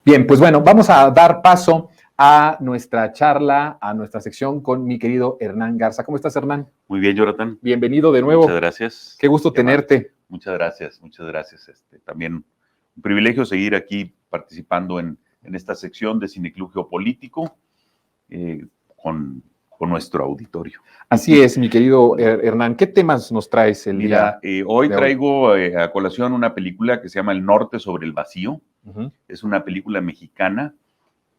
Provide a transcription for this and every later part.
Bien, pues bueno, vamos a dar paso a nuestra charla, a nuestra sección con mi querido Hernán Garza. ¿Cómo estás, Hernán? Muy bien, Jonathan. Bienvenido de nuevo. Muchas gracias. Qué gusto tenerte. Muchas gracias, muchas gracias. También un privilegio seguir aquí participando en esta sección de Cineclub Geopolítico con nuestro auditorio. Así es, mi querido Hernán. ¿Qué temas nos traes el día? Hoy traigo a colación una película que se llama El Norte sobre el Vacío. Es una película mexicana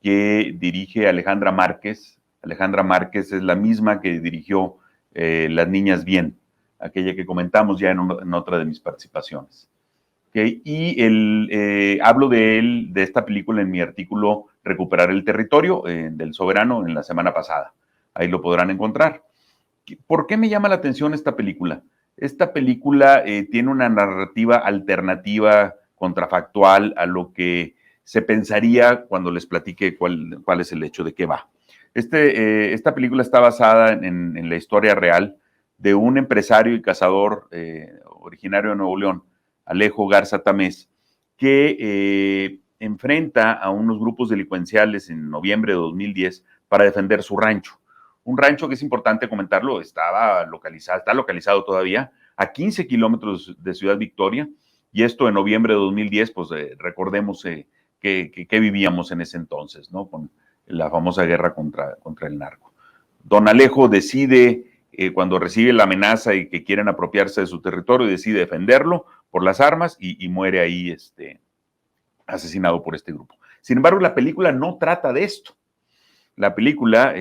que dirige Alejandra Márquez. Alejandra Márquez es la misma que dirigió Las Niñas Bien, aquella que comentamos ya en otra de mis participaciones. ¿Okay? Y hablo de esta película en mi artículo Recuperar el Territorio del Soberano en la semana pasada. Ahí lo podrán encontrar. ¿Por qué me llama la atención esta película? Esta película tiene una narrativa alternativa, contrafactual a lo que se pensaría cuando les platique cuál es el hecho, de qué va. Esta película está basada en la historia real de un empresario y cazador originario de Nuevo León, Alejo Garza Tamés, que enfrenta a unos grupos delincuenciales en noviembre de 2010 para defender su rancho. Un rancho que es importante comentarlo, está localizado todavía a 15 kilómetros de Ciudad Victoria, y esto en noviembre de 2010, pues recordemos que vivíamos en ese entonces, ¿no? Con la famosa guerra contra el narco. Don Alejo decide, cuando recibe la amenaza y que quieren apropiarse de su territorio, decide defenderlo por las armas y muere ahí asesinado por este grupo. Sin embargo, la película no trata de esto. La película,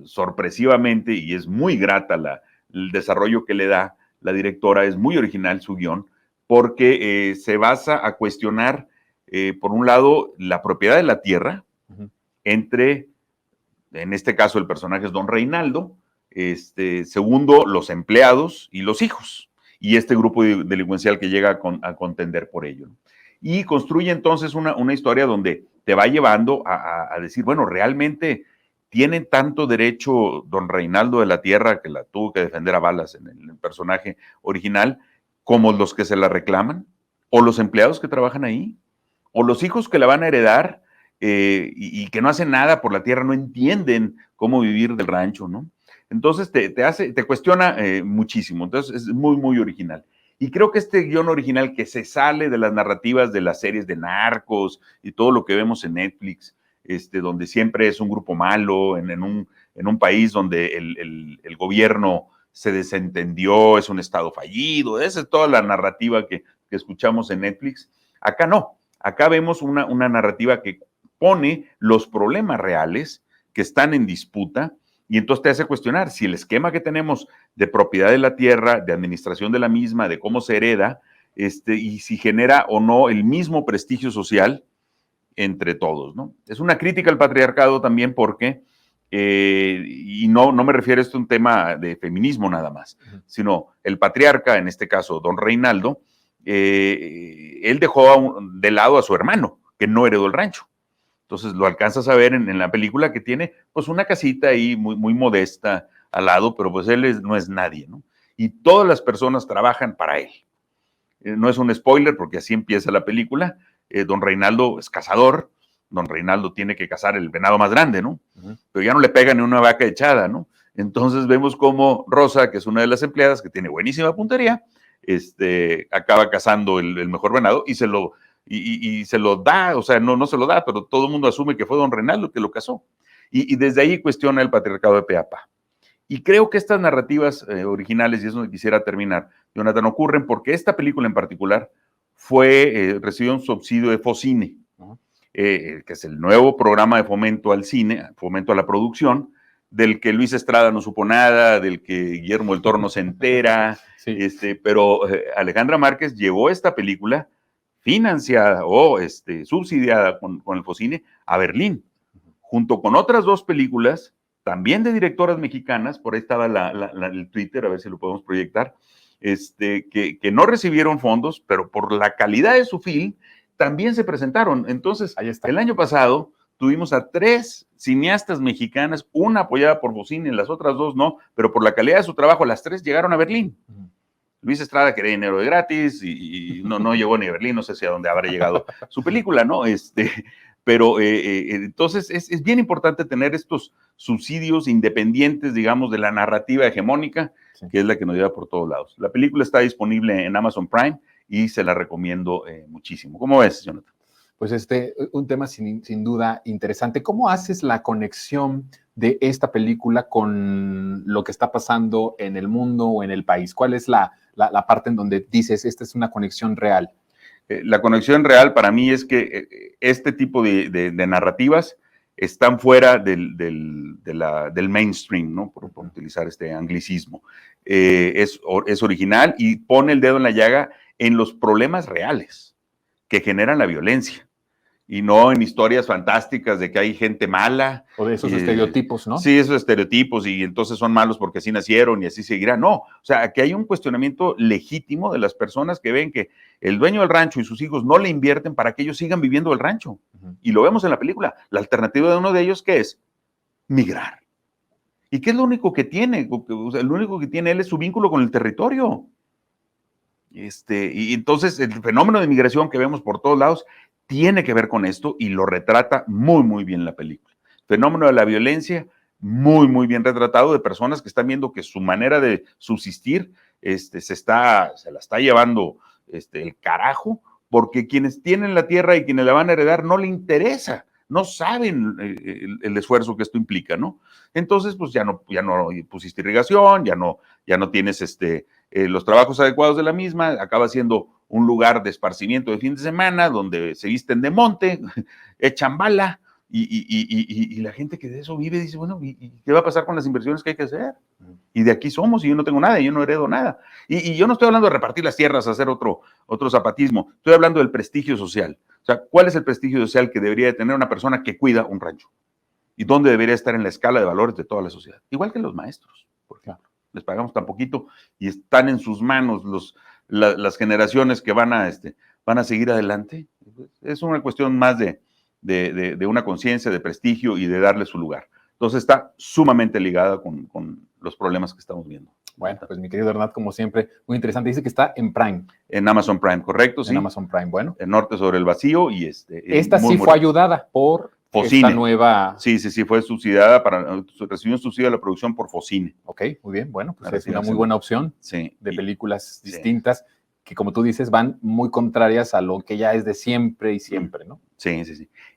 sorpresivamente, y es muy grata el desarrollo que le da la directora, es muy original su guión, porque se basa a cuestionar, por un lado, la propiedad de la tierra entre, en este caso el personaje es don Reinaldo, segundo, los empleados y los hijos, y este grupo delincuencial que llega a contender por ello. Y construye entonces una historia donde te va llevando a decir, bueno, realmente tiene tanto derecho don Reinaldo de la tierra, que la tuvo que defender a balas en el personaje original, como los que se la reclaman, o los empleados que trabajan ahí, o los hijos que la van a heredar y que no hacen nada por la tierra, no entienden cómo vivir del rancho, ¿no? Entonces te cuestiona muchísimo. Entonces es muy, muy original. Y creo que este guión original, que se sale de las narrativas de las series de narcos y todo lo que vemos en Netflix, donde siempre es un grupo malo, en un país donde el gobierno se desentendió, es un estado fallido, esa es toda la narrativa que escuchamos en Netflix. Acá no, acá vemos una narrativa que pone los problemas reales que están en disputa, y entonces te hace cuestionar si el esquema que tenemos de propiedad de la tierra, de administración de la misma, de cómo se hereda, y si genera o no el mismo prestigio social entre todos, ¿no? Es una crítica al patriarcado también porque, y no me refiero a esto a un tema de feminismo nada más, sino el patriarca, en este caso don Reinaldo, él dejó de lado a su hermano, que no heredó el rancho. Entonces lo alcanzas a ver en la película, que tiene pues una casita ahí muy, muy modesta al lado, pero pues él no es nadie, ¿no? Y todas las personas trabajan para él. No es un spoiler porque así empieza la película. Don Reinaldo es cazador, don Reinaldo tiene que cazar el venado más grande, ¿no? Pero ya no le pega ni una vaca echada, ¿no? Entonces vemos cómo Rosa, que es una de las empleadas, que tiene buenísima puntería, acaba cazando el mejor venado y se lo da, o sea, no se lo da, pero todo el mundo asume que fue don Reinaldo que lo cazó. Y desde ahí cuestiona el patriarcado de pe a pa. Y creo que estas narrativas originales, y es donde quisiera terminar, Jonathan, ocurren porque esta película en particular recibió un subsidio de Focine, que es el nuevo programa de fomento al cine, fomento a la producción, del que Luis Estrada no supo nada, del que Guillermo del Toro no se entera, sí. Pero Alejandra Márquez llevó esta película financiada o subsidiada con el Focine a Berlín, junto con otras dos películas también de directoras mexicanas. Por ahí estaba el Twitter, a ver si lo podemos proyectar, que no recibieron fondos, pero por la calidad de su film también se presentaron. Entonces, el año pasado tuvimos a 3 cineastas mexicanas, una apoyada por Focine, las otras 2 no, pero por la calidad de su trabajo, las 3 llegaron a Berlín. Luis Estrada quería dinero de gratis y no llegó ni a Berlín, no sé si a dónde habrá llegado su película, ¿no? Pero entonces es bien importante tener estos subsidios independientes, digamos, de la narrativa hegemónica, sí, que es la que nos lleva por todos lados. La película está disponible en Amazon Prime y se la recomiendo muchísimo. ¿Cómo ves, Jonathan? Pues un tema sin duda interesante. ¿Cómo haces la conexión de esta película con lo que está pasando en el mundo o en el país? ¿Cuál es la parte en donde dices, esta es una conexión real? La conexión real para mí es que este tipo de narrativas están fuera del mainstream, ¿no? Por utilizar este anglicismo. Es original y pone el dedo en la llaga en los problemas reales que generan la violencia y no en historias fantásticas de que hay gente mala. O de esos estereotipos, ¿no? Sí, esos estereotipos y entonces son malos porque así nacieron y así seguirán. No, o sea, que hay un cuestionamiento legítimo de las personas que ven que el dueño del rancho y sus hijos no le invierten para que ellos sigan viviendo el rancho. Y lo vemos en la película. La alternativa de uno de ellos, ¿qué es? Migrar. ¿Y qué es lo único que tiene? O sea, lo único que tiene él es su vínculo con el territorio. Y entonces el fenómeno de migración que vemos por todos lados tiene que ver con esto y lo retrata muy, muy bien la película. Fenómeno de la violencia, muy, muy bien retratado, de personas que están viendo que su manera de subsistir se la está llevando el carajo, porque quienes tienen la tierra y quienes la van a heredar no le interesa, no saben el esfuerzo que esto implica, ¿no? Entonces, pues ya no pusiste irrigación, ya no tienes los trabajos adecuados de la misma, acaba siendo un lugar de esparcimiento de fin de semana, donde se visten de monte, echan bala, y la gente que de eso vive dice, bueno, ¿y qué va a pasar con las inversiones que hay que hacer? Y de aquí somos, y yo no tengo nada, y yo no heredo nada. Y yo no estoy hablando de repartir las tierras, hacer otro zapatismo, estoy hablando del prestigio social. O sea, ¿cuál es el prestigio social que debería de tener una persona que cuida un rancho? ¿Y dónde debería estar en la escala de valores de toda la sociedad? Igual que los maestros, por ejemplo. Les pagamos tan poquito y están en sus manos las generaciones que van a seguir adelante. Es una cuestión más de una conciencia, de prestigio y de darle su lugar. Entonces está sumamente ligada con los problemas que estamos viendo. Bueno, pues mi querido Hernán, como siempre, muy interesante. Dice que está en Prime. En Amazon Prime, correcto, sí. En Amazon Prime, bueno. El Norte sobre el Vacío y esta sí fue ayudada por Focine. Esta nueva... Sí, fue subsidiada, recibió un subsidio de la producción por Focine. Ok, muy bien, bueno, pues es una muy buena opción de películas distintas que, como tú dices, van muy contrarias a lo que ya es de siempre y siempre, ¿no? Sí.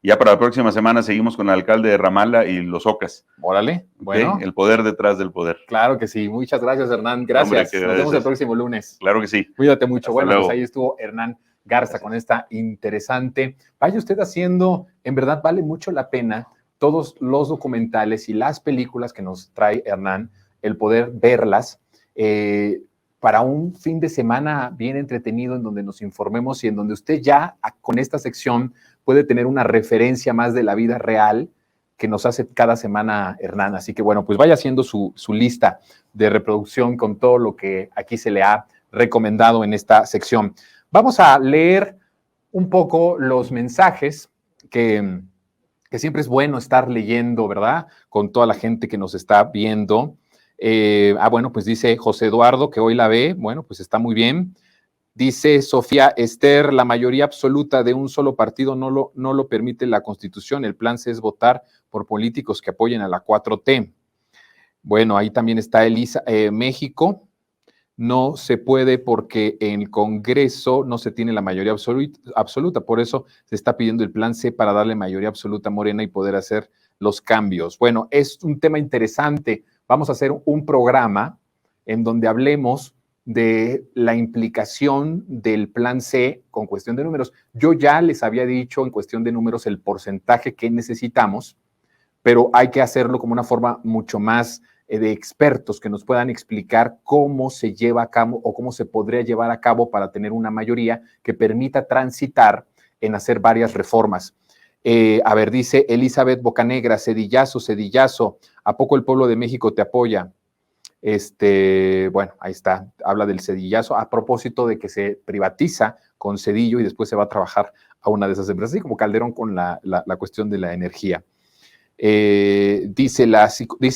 Y ya para la próxima semana seguimos con el alcalde de Ramala y los Ocas. Órale, bueno. ¿Okay? El poder detrás del poder. Claro que sí, muchas gracias, Hernán, gracias. Hombre, nos vemos el próximo lunes. Claro que sí. Cuídate mucho. Hasta bueno, luego. Pues ahí estuvo Hernán Garza con esta interesante. Vaya usted haciendo, en verdad vale mucho la pena todos los documentales y las películas que nos trae Hernán, el poder verlas para un fin de semana bien entretenido en donde nos informemos y en donde usted ya con esta sección puede tener una referencia más de la vida real que nos hace cada semana Hernán. Así que bueno, pues vaya haciendo su lista de reproducción con todo lo que aquí se le ha recomendado en esta sección. Vamos a leer un poco los mensajes que siempre es bueno estar leyendo, ¿verdad? Con toda la gente que nos está viendo. Bueno, pues dice José Eduardo que hoy la ve. Bueno, pues está muy bien. Dice Sofía Esther, la mayoría absoluta de un solo partido no lo permite la Constitución. El plan C es votar por políticos que apoyen a la 4T. Bueno, ahí también está Elisa, México. No se puede porque en el Congreso no se tiene la mayoría absoluta, por eso se está pidiendo el plan C para darle mayoría absoluta a Morena y poder hacer los cambios. Bueno, es un tema interesante. Vamos a hacer un programa en donde hablemos de la implicación del plan C con cuestión de números. Yo ya les había dicho en cuestión de números el porcentaje que necesitamos, pero hay que hacerlo como una forma mucho más de expertos que nos puedan explicar cómo se lleva a cabo o cómo se podría llevar a cabo para tener una mayoría que permita transitar en hacer varias reformas. A ver, dice Elizabeth Bocanegra, Cedillazo, ¿a poco el pueblo de México te apoya? Bueno, ahí está, habla del Cedillazo a propósito de que se privatiza con Cedillo y después se va a trabajar a una de esas empresas, así como Calderón con la cuestión de la energía. Dice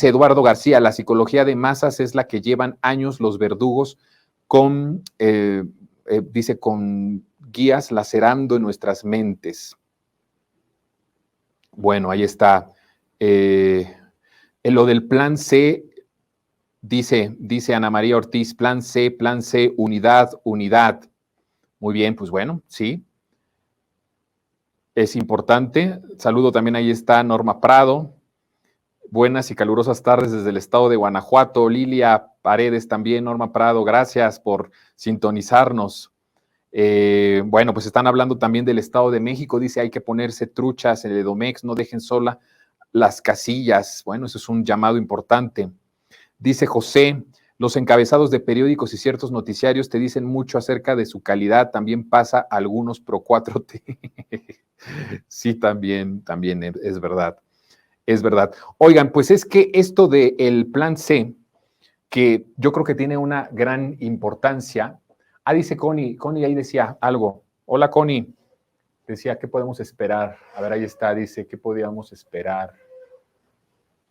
Eduardo García, la psicología de masas es la que llevan años los verdugos con guías lacerando en nuestras mentes. Bueno, ahí está. En lo del plan C, dice Ana María Ortiz, plan C, unidad, unidad. Muy bien, pues bueno, sí. Es importante. Saludo también, ahí está Norma Prado. Buenas y calurosas tardes desde el estado de Guanajuato. Lilia Paredes también, Norma Prado, gracias por sintonizarnos. Bueno, pues están hablando también del Estado de México. Dice, hay que ponerse truchas en el Edomex, no dejen sola las casillas. Bueno, eso es un llamado importante. Dice José, los encabezados de periódicos y ciertos noticiarios te dicen mucho acerca de su calidad. También pasa a algunos pro 4T. Sí, también es verdad. Es verdad. Oigan, pues es que esto del plan C, que yo creo que tiene una gran importancia. Ah, dice Connie ahí decía algo. Hola, Connie. Decía, ¿qué podemos esperar? A ver, ahí está, dice, ¿qué podíamos esperar?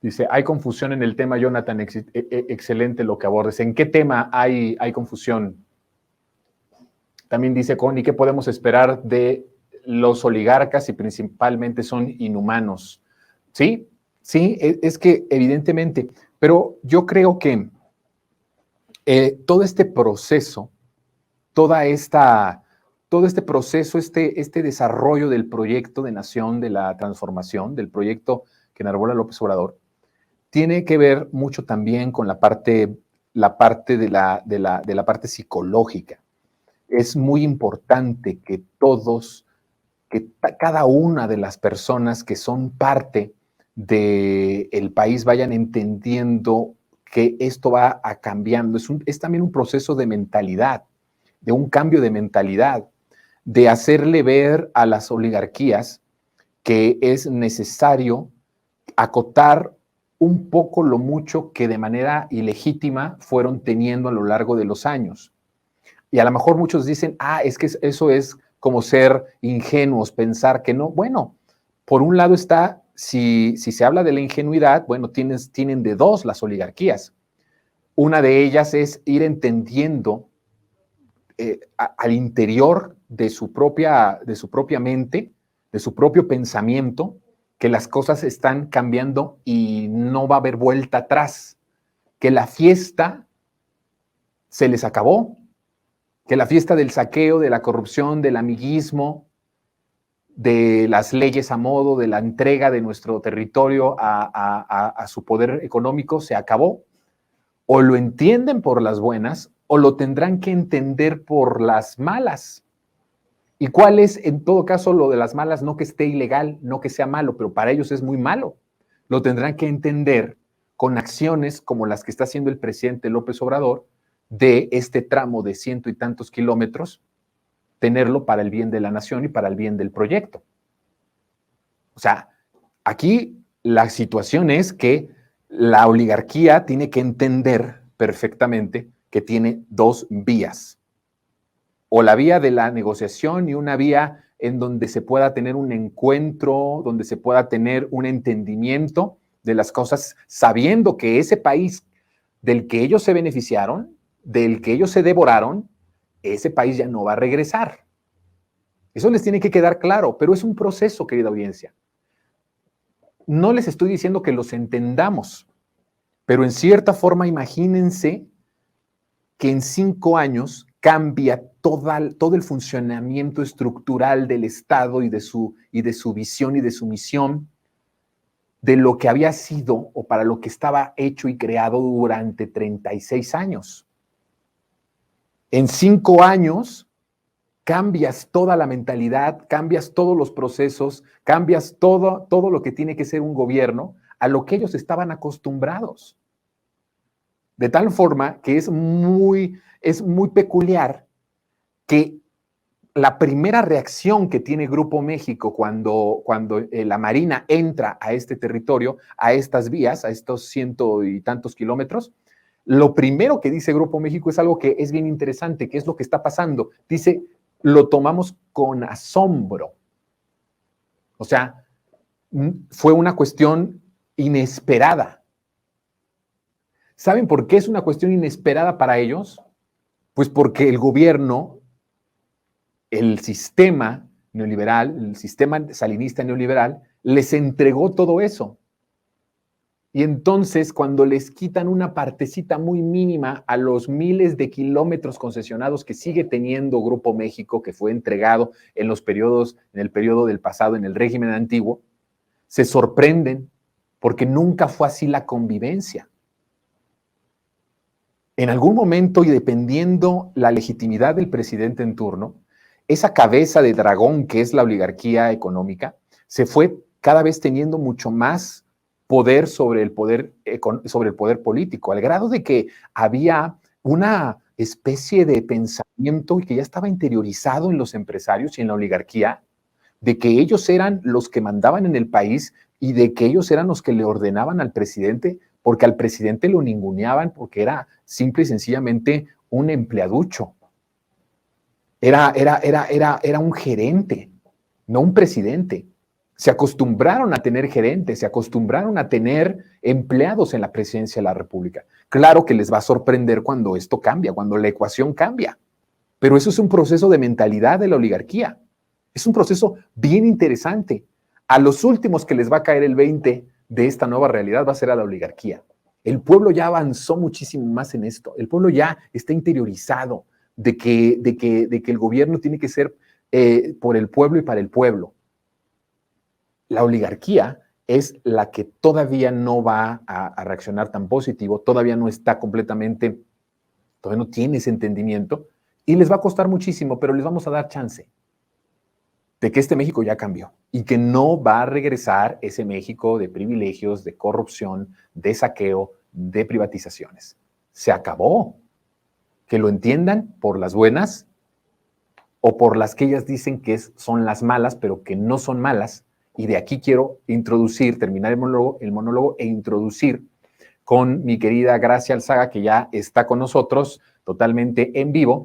Dice, hay confusión en el tema, Jonathan, excelente lo que abordes. ¿En qué tema hay confusión? También dice Connie, ¿qué podemos esperar de los oligarcas y principalmente son inhumanos? Sí, es que evidentemente, pero yo creo que todo este proceso, todo este proceso, este desarrollo del proyecto de nación, de la transformación, del proyecto que enarbola López Obrador, tiene que ver mucho también con la parte de la parte psicológica. Es muy importante que cada una de las personas que son parte del país vayan entendiendo que esto va a cambiando. Es también un proceso de mentalidad, de un cambio de mentalidad, de hacerle ver a las oligarquías que es necesario acotar un poco lo mucho que de manera ilegítima fueron teniendo a lo largo de los años. Y a lo mejor muchos dicen, es que eso es como ser ingenuos, pensar que no. Bueno, por un lado está, si se habla de la ingenuidad, bueno, tienen de dos las oligarquías. Una de ellas es ir entendiendo al interior de su propia mente, de su propio pensamiento, que las cosas están cambiando y no va a haber vuelta atrás, que la fiesta se les acabó, que la fiesta del saqueo, de la corrupción, del amiguismo, de las leyes a modo, de la entrega de nuestro territorio a su poder económico se acabó. O lo entienden por las buenas o lo tendrán que entender por las malas. ¿Y cuál es, en todo caso, lo de las malas? No que esté ilegal, no que sea malo, pero para ellos es muy malo. Lo tendrán que entender con acciones como las que está haciendo el presidente López Obrador de este tramo de 100 y tantos kilómetros, tenerlo para el bien de la nación y para el bien del proyecto. O sea, aquí la situación es que la oligarquía tiene que entender perfectamente que tiene dos vías. O la vía de la negociación y una vía en donde se pueda tener un encuentro, donde se pueda tener un entendimiento de las cosas, sabiendo que ese país del que ellos se beneficiaron, del que ellos se devoraron, ese país ya no va a regresar. Eso les tiene que quedar claro, pero es un proceso, querida audiencia. No les estoy diciendo que los entendamos, pero en cierta forma imagínense que en 5 años cambia todo el funcionamiento estructural del Estado y de su visión y de su misión, de lo que había sido o para lo que estaba hecho y creado durante 36 años. En 5 años cambias toda la mentalidad, cambias todos los procesos, cambias todo lo que tiene que ser un gobierno a lo que ellos estaban acostumbrados. De tal forma que es muy peculiar que la primera reacción que tiene Grupo México cuando la Marina entra a este territorio, a estas vías, a estos 100 y tantos kilómetros, lo primero que dice Grupo México es algo que es bien interesante, que es lo que está pasando. Dice, lo tomamos con asombro. O sea, fue una cuestión inesperada. ¿Saben por qué es una cuestión inesperada para ellos? Pues porque el gobierno, el sistema neoliberal, el sistema salinista neoliberal, les entregó todo eso. Y entonces, cuando les quitan una partecita muy mínima a los miles de kilómetros concesionados que sigue teniendo Grupo México, que fue entregado en los periodos, en el periodo del pasado, en el régimen antiguo, se sorprenden porque nunca fue así la convivencia. En algún momento, y dependiendo la legitimidad del presidente en turno, esa cabeza de dragón que es la oligarquía económica se fue cada vez teniendo mucho más poder sobre el poder político, al grado de que había una especie de pensamiento que ya estaba interiorizado en los empresarios y en la oligarquía, de que ellos eran los que mandaban en el país y de que ellos eran los que le ordenaban al presidente, porque al presidente lo ninguneaban porque era simple y sencillamente un empleaducho. Era un gerente, no un presidente. Se acostumbraron a tener gerentes, se acostumbraron a tener empleados en la presidencia de la República. Claro que les va a sorprender cuando esto cambia, cuando la ecuación cambia, pero eso es un proceso de mentalidad de la oligarquía. Es un proceso bien interesante. A los últimos que les va a caer el 20 de esta nueva realidad va a ser a la oligarquía. El pueblo ya avanzó muchísimo más en esto. El pueblo ya está interiorizado de que el gobierno tiene que ser por el pueblo y para el pueblo. La oligarquía es la que todavía no va a reaccionar tan positivo, todavía no está completamente, todavía no tiene ese entendimiento y les va a costar muchísimo, pero les vamos a dar chance de que este México ya cambió y que no va a regresar ese México de privilegios, de corrupción, de saqueo, de privatizaciones. Se acabó. Que lo entiendan por las buenas o por las que ellas dicen que son las malas, pero que no son malas. Y de aquí quiero terminar el monólogo e introducir con mi querida Gracia Alzaga, que ya está con nosotros totalmente en vivo,